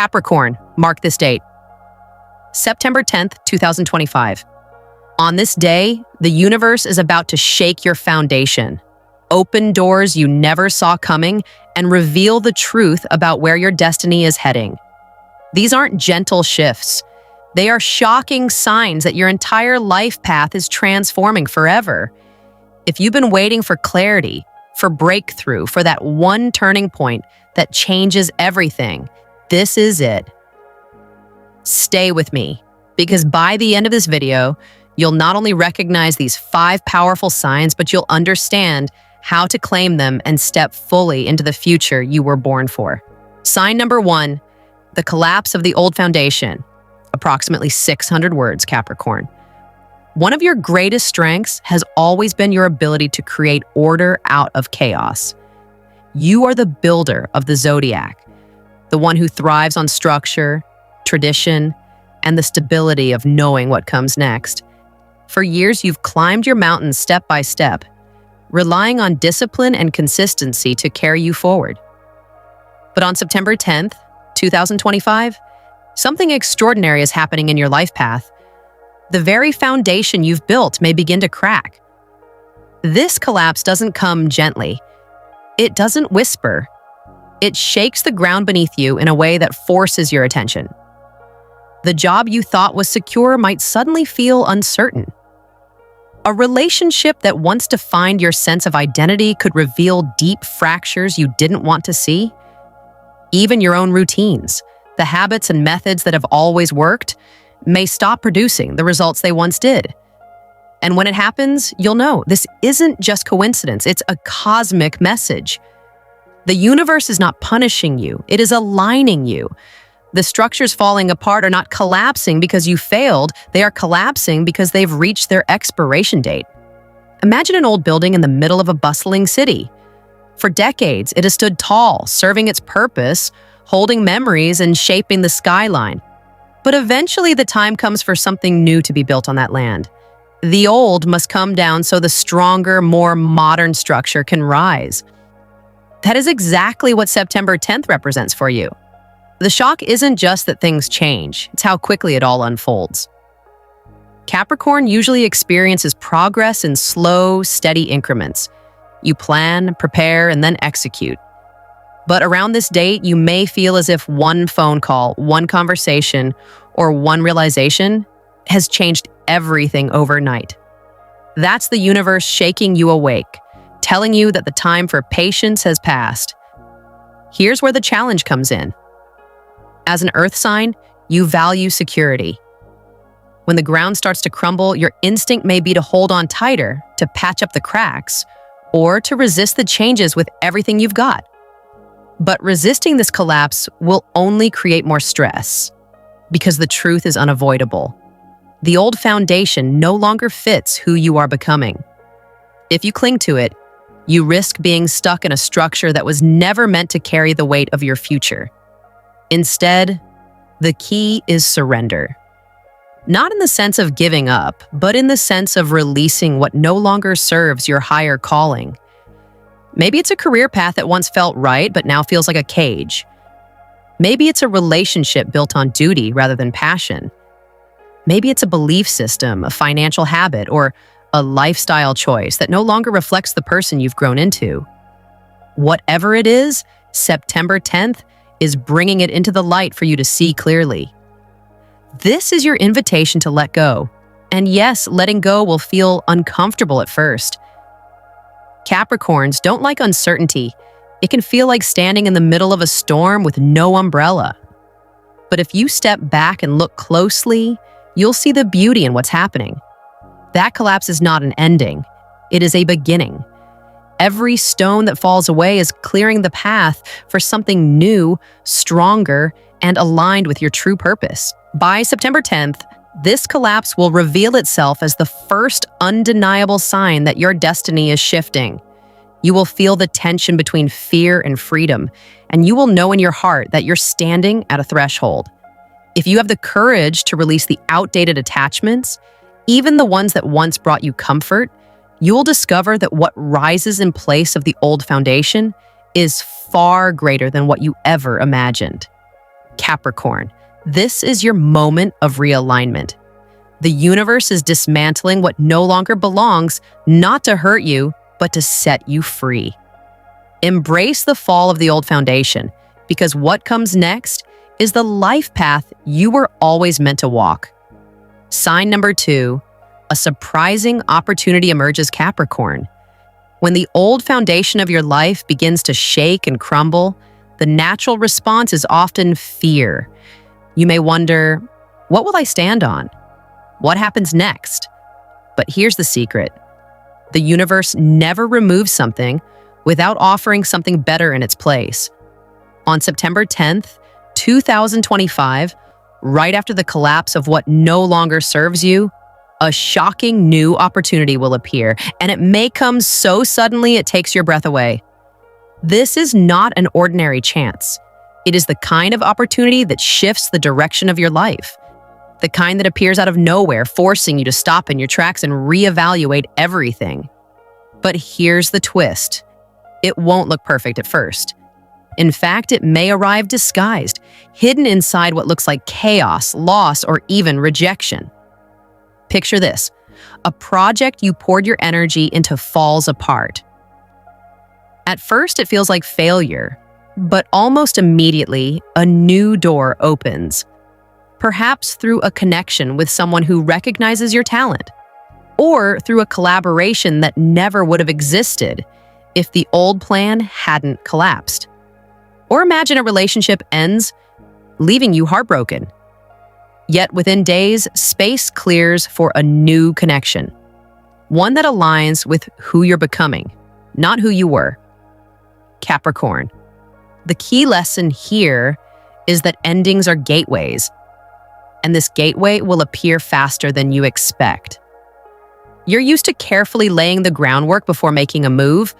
Capricorn, mark this date. September 10th, 2025. On this day, the universe is about to shake your foundation, open doors you never saw coming, and reveal the truth about where your destiny is heading. These aren't gentle shifts. They are shocking signs that your entire life path is transforming forever. If you've been waiting for clarity, for breakthrough, for that one turning point that changes everything, this is it. Stay with me, because by the end of this video, you'll not only recognize these 5 powerful signs, but you'll understand how to claim them and step fully into the future you were born for. Sign number 1, the collapse of the old foundation. Approximately 600 words, Capricorn. One of your greatest strengths has always been your ability to create order out of chaos. You are the builder of the zodiac, the one who thrives on structure, tradition, and the stability of knowing what comes next. For years, you've climbed your mountains step by step, relying on discipline and consistency to carry you forward. But on September 10th, 2025, something extraordinary is happening in your life path. The very foundation you've built may begin to crack. This collapse doesn't come gently. It doesn't whisper. It shakes the ground beneath you in a way that forces your attention. The job you thought was secure might suddenly feel uncertain. A relationship that once defined your sense of identity could reveal deep fractures you didn't want to see. Even your own routines, the habits and methods that have always worked, may stop producing the results they once did. And when it happens, you'll know this isn't just coincidence, it's a cosmic message. The universe is not punishing you, it is aligning you. The structures falling apart are not collapsing because you failed, they are collapsing because they've reached their expiration date. Imagine an old building in the middle of a bustling city. For decades, it has stood tall, serving its purpose, holding memories and shaping the skyline. But eventually the time comes for something new to be built on that land. The old must come down so the stronger, more modern structure can rise. That is exactly what September 10th represents for you. The shock isn't just that things change, it's how quickly it all unfolds. Capricorn usually experiences progress in slow, steady increments. You plan, prepare, and then execute. But around this date, you may feel as if one phone call, one conversation, or one realization has changed everything overnight. That's the universe shaking you awake, telling you that the time for patience has passed. Here's where the challenge comes in. As an earth sign, you value security. When the ground starts to crumble, your instinct may be to hold on tighter, to patch up the cracks, or to resist the changes with everything you've got. But resisting this collapse will only create more stress, because the truth is unavoidable. The old foundation no longer fits who you are becoming. If you cling to it, you risk being stuck in a structure that was never meant to carry the weight of your future. Instead, the key is surrender. Not in the sense of giving up, but in the sense of releasing what no longer serves your higher calling. Maybe it's a career path that once felt right, but now feels like a cage. Maybe it's a relationship built on duty rather than passion. Maybe it's a belief system, a financial habit, or a lifestyle choice that no longer reflects the person you've grown into. Whatever it is, September 10th is bringing it into the light for you to see clearly. This is your invitation to let go. And yes, letting go will feel uncomfortable at first. Capricorns don't like uncertainty. It can feel like standing in the middle of a storm with no umbrella. But if you step back and look closely, you'll see the beauty in what's happening. That collapse is not an ending. It is a beginning. Every stone that falls away is clearing the path for something new, stronger, and aligned with your true purpose. By September 10th, this collapse will reveal itself as the first undeniable sign that your destiny is shifting. You will feel the tension between fear and freedom, and you will know in your heart that you're standing at a threshold. If you have the courage to release the outdated attachments, even the ones that once brought you comfort, you will discover that what rises in place of the old foundation is far greater than what you ever imagined. Capricorn, this is your moment of realignment. The universe is dismantling what no longer belongs, not to hurt you, but to set you free. Embrace the fall of the old foundation, because what comes next is the life path you were always meant to walk. Sign number 2, a surprising opportunity emerges, Capricorn. When the old foundation of your life begins to shake and crumble, the natural response is often fear. You may wonder, what will I stand on? What happens next? But here's the secret. The universe never removes something without offering something better in its place. On September 10th, 2025, right after the collapse of what no longer serves you, a shocking new opportunity will appear, and it may come so suddenly it takes your breath away. This is not an ordinary chance. It is the kind of opportunity that shifts the direction of your life. The kind that appears out of nowhere, forcing you to stop in your tracks and reevaluate everything. But here's the twist. It won't look perfect at first. In fact, it may arrive disguised, hidden inside what looks like chaos, loss, or even rejection. Picture this. A project you poured your energy into falls apart. At first, it feels like failure, but almost immediately, a new door opens. Perhaps through a connection with someone who recognizes your talent, or through a collaboration that never would have existed if the old plan hadn't collapsed. Or imagine a relationship ends, leaving you heartbroken. Yet within days, space clears for a new connection. One that aligns with who you're becoming, not who you were. Capricorn. The key lesson here is that endings are gateways, and this gateway will appear faster than you expect. You're used to carefully laying the groundwork before making a move,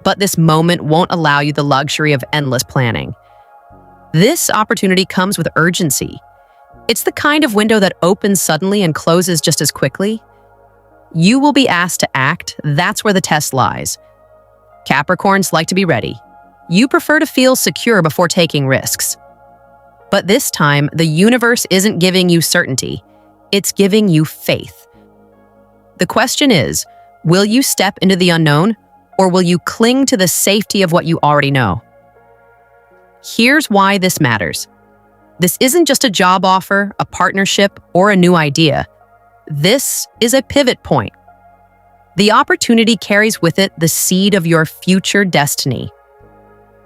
but this moment won't allow you the luxury of endless planning. This opportunity comes with urgency. It's the kind of window that opens suddenly and closes just as quickly. You will be asked to act. That's where the test lies. Capricorns like to be ready. You prefer to feel secure before taking risks. But this time, the universe isn't giving you certainty. It's giving you faith. The question is, will you step into the unknown, or will you cling to the safety of what you already know? Here's why this matters. This isn't just a job offer, a partnership, or a new idea. This is a pivot point. The opportunity carries with it the seed of your future destiny.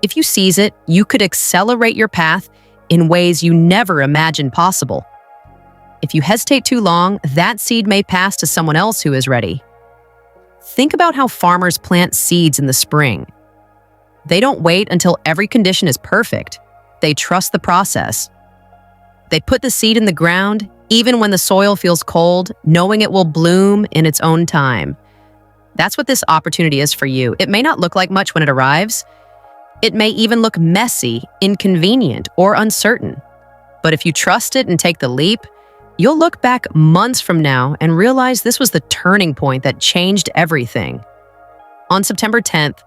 If you seize it, you could accelerate your path in ways you never imagined possible. If you hesitate too long, that seed may pass to someone else who is ready. Think about how farmers plant seeds in the spring. They don't wait until every condition is perfect. They trust the process. They put the seed in the ground, even when the soil feels cold, knowing it will bloom in its own time. That's what this opportunity is for you. It may not look like much when it arrives. It may even look messy, inconvenient, or uncertain. But if you trust it and take the leap, you'll look back months from now and realize this was the turning point that changed everything. On September 10th,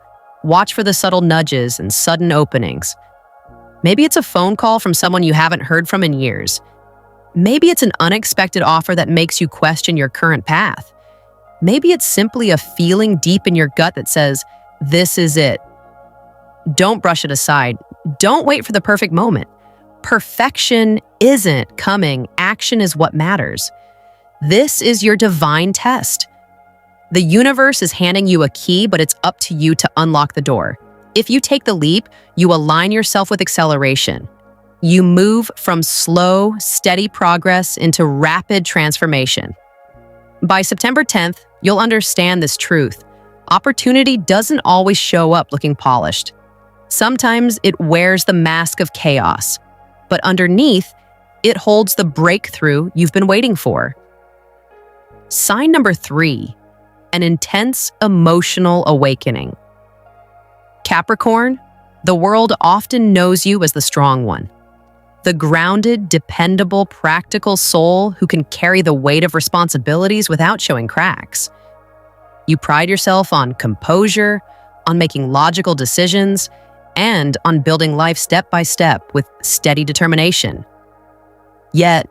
watch for the subtle nudges and sudden openings. Maybe it's a phone call from someone you haven't heard from in years. Maybe it's an unexpected offer that makes you question your current path. Maybe it's simply a feeling deep in your gut that says, this is it. Don't brush it aside. Don't wait for the perfect moment. Perfection isn't coming. Action is what matters. This is your divine test. The universe is handing you a key, but it's up to you to unlock the door. If you take the leap, you align yourself with acceleration. You move from slow, steady progress into rapid transformation. By September 10th, you'll understand this truth. Opportunity doesn't always show up looking polished. Sometimes it wears the mask of chaos, but underneath, it holds the breakthrough you've been waiting for. Sign number 3, an intense emotional awakening. Capricorn, the world often knows you as the strong one. The grounded, dependable, practical soul who can carry the weight of responsibilities without showing cracks. You pride yourself on composure, on making logical decisions, and on building life step by step with steady determination. Yet,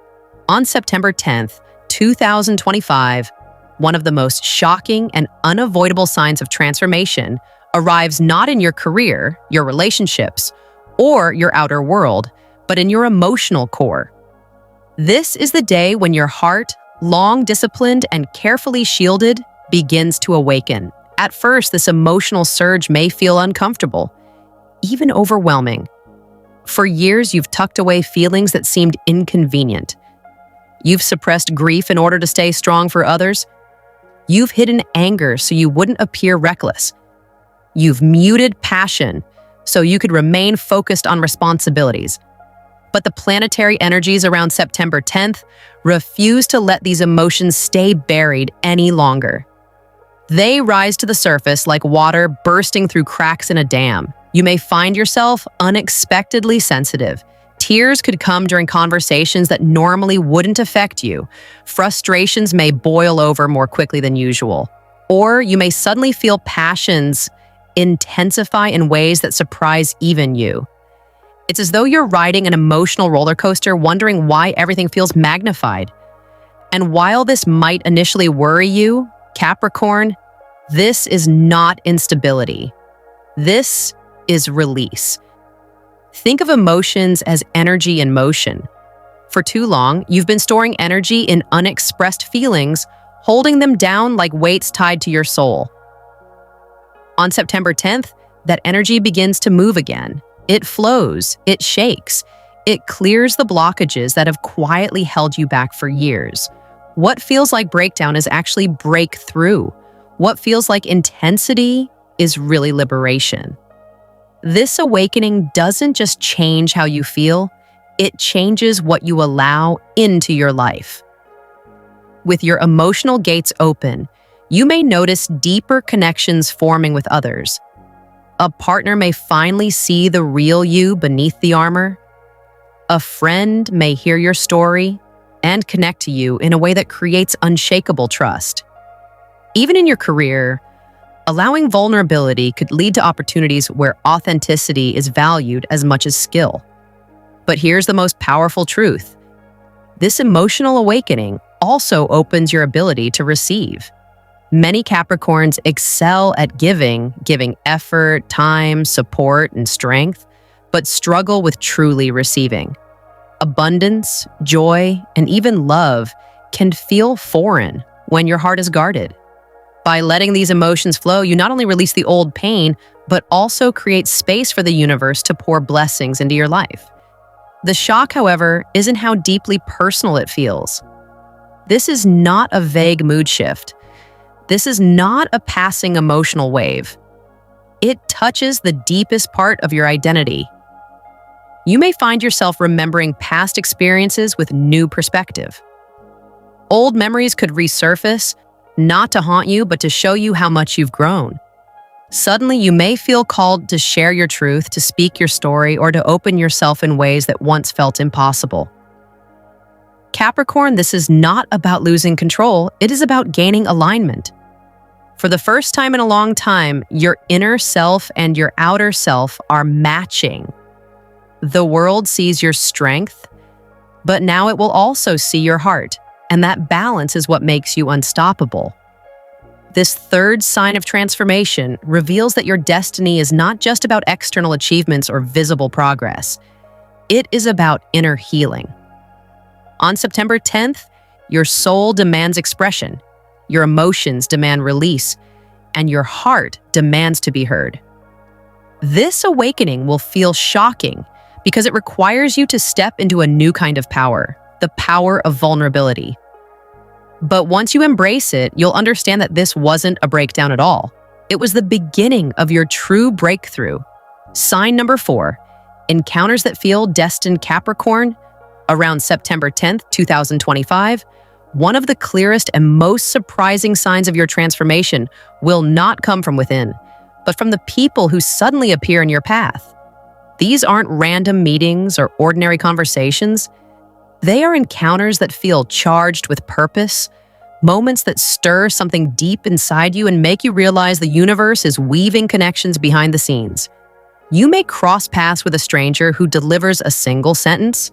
on September 10th, 2025, one of the most shocking and unavoidable signs of transformation arrives not in your career, your relationships, or your outer world, but in your emotional core. This is the day when your heart, long disciplined and carefully shielded, begins to awaken. At first, this emotional surge may feel uncomfortable, even overwhelming. For years, you've tucked away feelings that seemed inconvenient. You've suppressed grief in order to stay strong for others. You've hidden anger so you wouldn't appear reckless. You've muted passion so you could remain focused on responsibilities. But the planetary energies around September 10th refuse to let these emotions stay buried any longer. They rise to the surface like water bursting through cracks in a dam. You may find yourself unexpectedly sensitive. Tears could come during conversations that normally wouldn't affect you. Frustrations may boil over more quickly than usual. Or you may suddenly feel passions intensify in ways that surprise even you. It's as though you're riding an emotional roller coaster, wondering why everything feels magnified. And while this might initially worry you, Capricorn, this is not instability. This is release. Think of emotions as energy in motion. For too long, you've been storing energy in unexpressed feelings, holding them down like weights tied to your soul. On September 10th, that energy begins to move again. It flows, it shakes, it clears the blockages that have quietly held you back for years. What feels like breakdown is actually breakthrough. What feels like intensity is really liberation. This awakening doesn't just change how you feel, it changes what you allow into your life. With your emotional gates open, you may notice deeper connections forming with others. A partner may finally see the real you beneath the armor. A friend may hear your story and connect to you in a way that creates unshakable trust. Even in your career, allowing vulnerability could lead to opportunities where authenticity is valued as much as skill. But here's the most powerful truth. This emotional awakening also opens your ability to receive. Many Capricorns excel at giving effort, time, support, and strength, but struggle with truly receiving. Abundance, joy, and even love can feel foreign when your heart is guarded. By letting these emotions flow, you not only release the old pain, but also create space for the universe to pour blessings into your life. The shock, however, isn't how deeply personal it feels. This is not a vague mood shift. This is not a passing emotional wave. It touches the deepest part of your identity. You may find yourself remembering past experiences with new perspective. Old memories could resurface, not to haunt you, but to show you how much you've grown. Suddenly, you may feel called to share your truth, to speak your story, or to open yourself in ways that once felt impossible. Capricorn, this is not about losing control, it is about gaining alignment. For the first time in a long time, your inner self and your outer self are matching. The world sees your strength, but now it will also see your heart, and that balance is what makes you unstoppable. This third sign of transformation reveals that your destiny is not just about external achievements or visible progress. It is about inner healing. On September 10th, your soul demands expression, your emotions demand release, and your heart demands to be heard. This awakening will feel shocking because it requires you to step into a new kind of power, the power of vulnerability. But once you embrace it, you'll understand that this wasn't a breakdown at all. It was the beginning of your true breakthrough. Sign number 4, encounters that feel destined. Capricorn, around September 10th, 2025, one of the clearest and most surprising signs of your transformation will not come from within, but from the people who suddenly appear in your path. These aren't random meetings or ordinary conversations. They are encounters that feel charged with purpose, moments that stir something deep inside you and make you realize the universe is weaving connections behind the scenes. You may cross paths with a stranger who delivers a single sentence,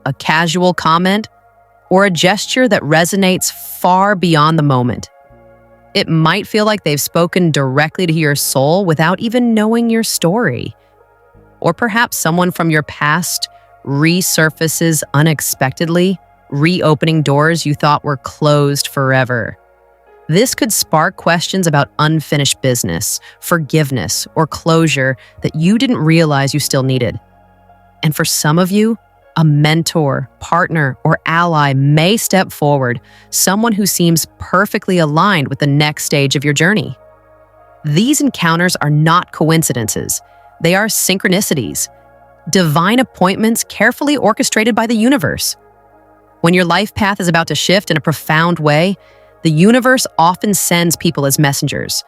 a casual comment, or a gesture that resonates far beyond the moment. It might feel like they've spoken directly to your soul without even knowing your story. Or perhaps someone from your past resurfaces unexpectedly, reopening doors you thought were closed forever. This could spark questions about unfinished business, forgiveness, or closure that you didn't realize you still needed. And for some of you, a mentor, partner, or ally may step forward, someone who seems perfectly aligned with the next stage of your journey. These encounters are not coincidences. They are synchronicities, divine appointments carefully orchestrated by the universe. When your life path is about to shift in a profound way, the universe often sends people as messengers.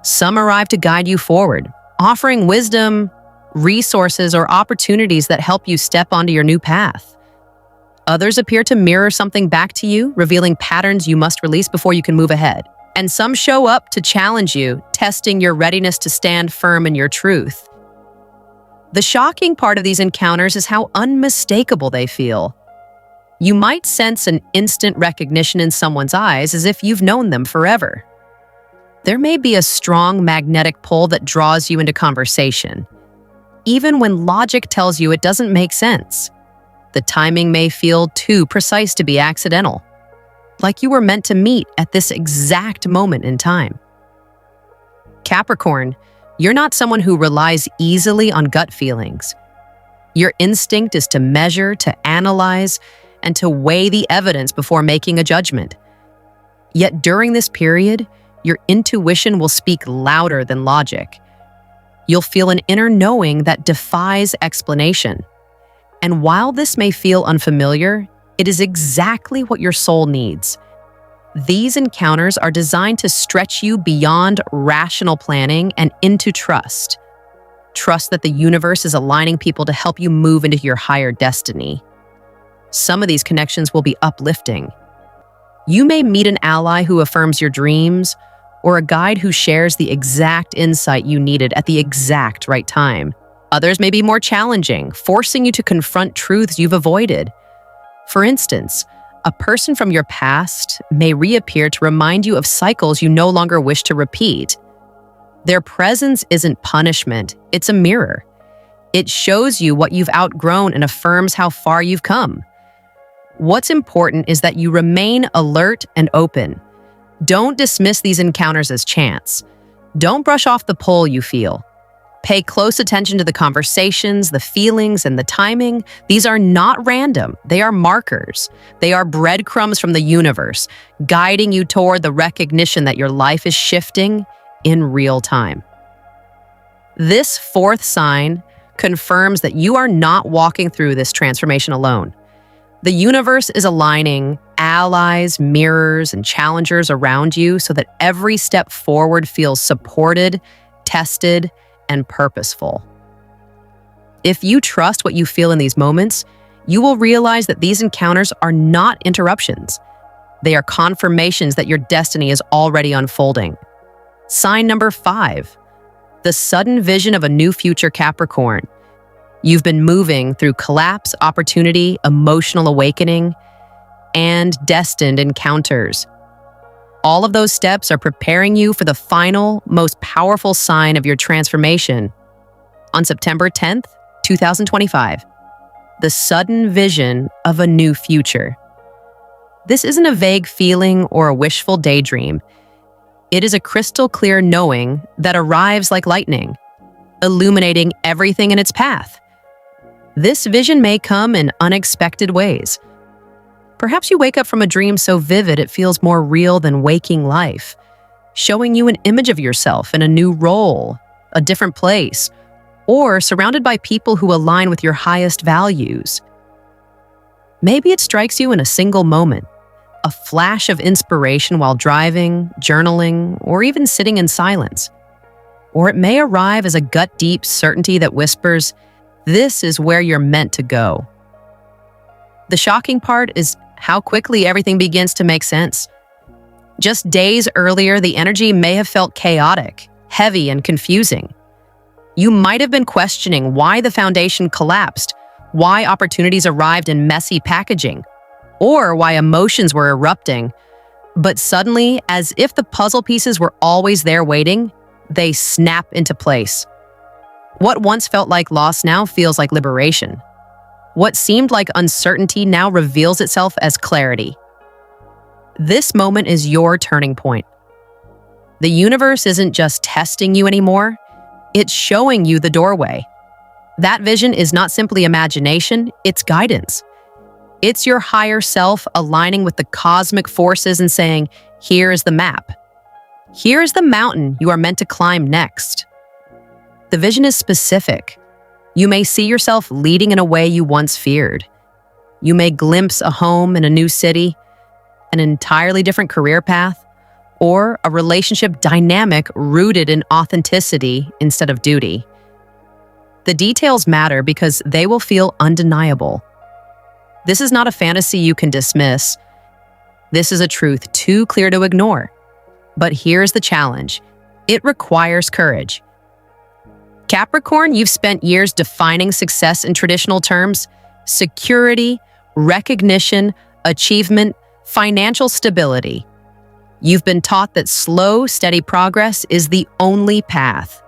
Some arrive to guide you forward, offering wisdom, resources, or opportunities that help you step onto your new path. Others appear to mirror something back to you, revealing patterns you must release before you can move ahead. And some show up to challenge you, testing your readiness to stand firm in your truth. The shocking part of these encounters is how unmistakable they feel. You might sense an instant recognition in someone's eyes as if you've known them forever. There may be a strong magnetic pull that draws you into conversation, even when logic tells you it doesn't make sense. The timing may feel too precise to be accidental, like you were meant to meet at this exact moment in time. Capricorn, you're not someone who relies easily on gut feelings. Your instinct is to measure, to analyze, and to weigh the evidence before making a judgment. Yet during this period, your intuition will speak louder than logic. You'll feel an inner knowing that defies explanation. And while this may feel unfamiliar, it is exactly what your soul needs. These encounters are designed to stretch you beyond rational planning and into trust. Trust that the universe is aligning people to help you move into your higher destiny. Some of these connections will be uplifting. You may meet an ally who affirms your dreams, or a guide who shares the exact insight you needed at the exact right time. Others may be more challenging, forcing you to confront truths you've avoided. For instance, a person from your past may reappear to remind you of cycles you no longer wish to repeat. Their presence isn't punishment, it's a mirror. It shows you what you've outgrown and affirms how far you've come. What's important is that you remain alert and open. Don't dismiss these encounters as chance. Don't brush off the pull you feel. Pay close attention to the conversations, the feelings, and the timing. These are not random. They are markers. They are breadcrumbs from the universe, guiding you toward the recognition that your life is shifting in real time. This fourth sign confirms that you are not walking through this transformation alone. The universe is aligning allies, mirrors, and challengers around you so that every step forward feels supported, tested, and purposeful. If you trust what you feel in these moments, you will realize that these encounters are not interruptions. They are confirmations that your destiny is already unfolding. Sign number 5, the sudden vision of a new future, Capricorn. You've been moving through collapse, opportunity, emotional awakening, and destined encounters. All of those steps are preparing you for the final, most powerful sign of your transformation. On September 10th, 2025, the sudden vision of a new future. This isn't a vague feeling or a wishful daydream. It is a crystal clear knowing that arrives like lightning, illuminating everything in its path. This vision may come in unexpected ways. Perhaps you wake up from a dream so vivid it feels more real than waking life, showing you an image of yourself in a new role, a different place, or surrounded by people who align with your highest values. Maybe it strikes you in a single moment, a flash of inspiration while driving, journaling, or even sitting in silence. Or it may arrive as a gut-deep certainty that whispers, "This is where you're meant to go." The shocking part is how quickly everything begins to make sense. Just days earlier, the energy may have felt chaotic, heavy, and confusing. You might have been questioning why the foundation collapsed, why opportunities arrived in messy packaging, or why emotions were erupting. But suddenly, as if the puzzle pieces were always there waiting, they snap into place. What once felt like loss now feels like liberation. What seemed like uncertainty now reveals itself as clarity. This moment is your turning point. The universe isn't just testing you anymore, it's showing you the doorway. That vision is not simply imagination, it's guidance. It's your higher self aligning with the cosmic forces and saying, here is the map. Here is the mountain you are meant to climb next. The vision is specific. You may see yourself leading in a way you once feared. You may glimpse a home in a new city, an entirely different career path, or a relationship dynamic rooted in authenticity instead of duty. The details matter because they will feel undeniable. This is not a fantasy you can dismiss. This is a truth too clear to ignore. But here's the challenge. It requires courage. Capricorn, you've spent years defining success in traditional terms: security, recognition, achievement, financial stability. You've been taught that slow, steady progress is the only path.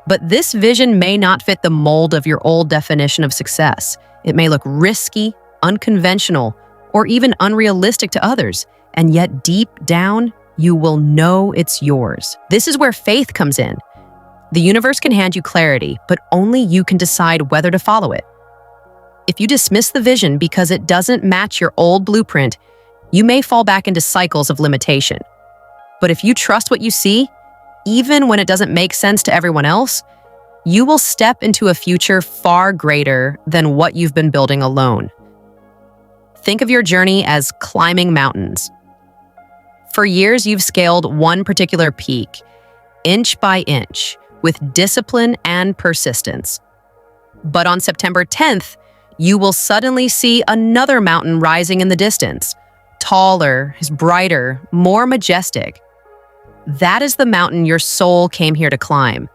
But this vision may not fit the mold of your old definition of success. It may look risky, unconventional, or even unrealistic to others, and yet deep down, you will know it's yours. This is where faith comes in. The universe can hand you clarity, but only you can decide whether to follow it. If you dismiss the vision because it doesn't match your old blueprint, you may fall back into cycles of limitation. But if you trust what you see, even when it doesn't make sense to everyone else, you will step into a future far greater than what you've been building alone. Think of your journey as climbing mountains. For years, you've scaled one particular peak, inch by inch, with discipline and persistence. But on September 10th, you will suddenly see another mountain rising in the distance, taller, brighter, more majestic. That is the mountain your soul came here to climb.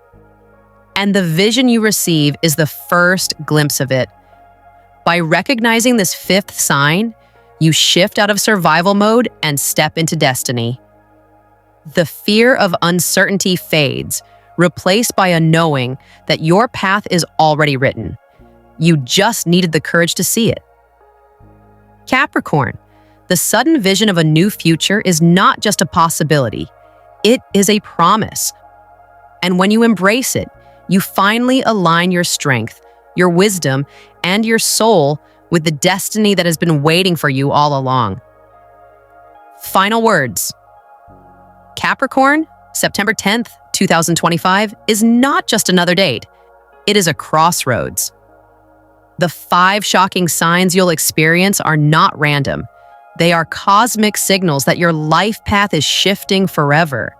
And the vision you receive is the first glimpse of it. By recognizing this fifth sign, you shift out of survival mode and step into destiny. The fear of uncertainty fades, replaced by a knowing that your path is already written. You just needed the courage to see it. Capricorn, the sudden vision of a new future is not just a possibility, it is a promise. And when you embrace it, you finally align your strength, your wisdom, and your soul with the destiny that has been waiting for you all along. Final words. Capricorn, September 10th, 2025 is not just another date. It is a crossroads. The 5 shocking signs you'll experience are not random. They are cosmic signals that your life path is shifting forever.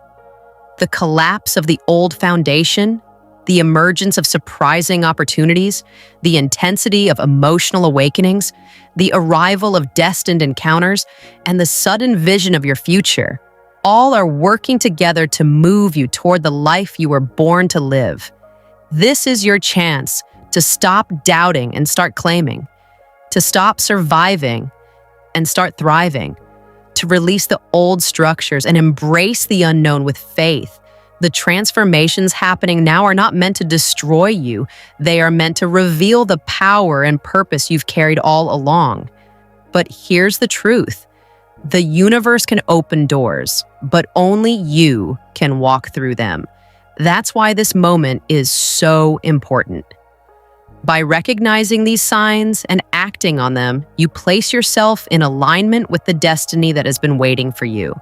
The collapse of the old foundation, the emergence of surprising opportunities, the intensity of emotional awakenings, the arrival of destined encounters, and the sudden vision of your future, all are working together to move you toward the life you were born to live. This is your chance to stop doubting and start claiming, to stop surviving and start thriving, to release the old structures and embrace the unknown with faith. The transformations happening now are not meant to destroy you. They are meant to reveal the power and purpose you've carried all along. But here's the truth. The universe can open doors, but only you can walk through them. That's why this moment is so important. By recognizing these signs and acting on them, you place yourself in alignment with the destiny that has been waiting for you.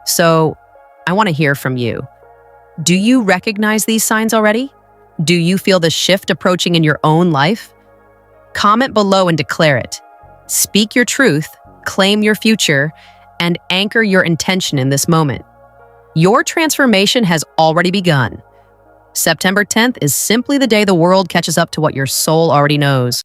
So, I want to hear from you. Do you recognize these signs already? Do you feel the shift approaching in your own life? Comment below and declare it. Speak your truth, claim your future, and anchor your intention in this moment. Your transformation has already begun. September 10th is simply the day the world catches up to what your soul already knows.